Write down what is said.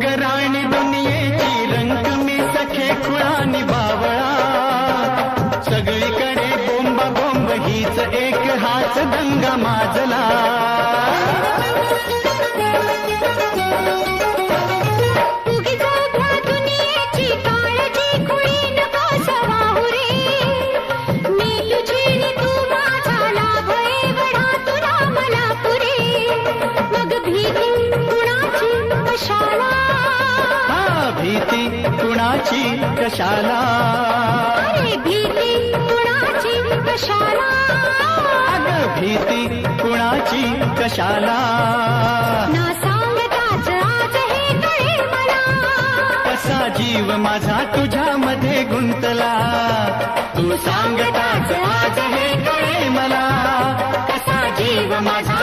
गराणी दुनियेची रंग मी सखे खुळानी बावळा सगळीकडे बोंबा बोंब हीच एक हाच दंगा माजला भीती कुणाची कशाला भीती कुणाची कशाला अगं भीती कुणाची कशाला ना सांगताच आज हे कळे मला कसा जीव माझा तुझ्यामध्ये गुंतला तू सांगताच आज हे कळे मला कसा जीव माझा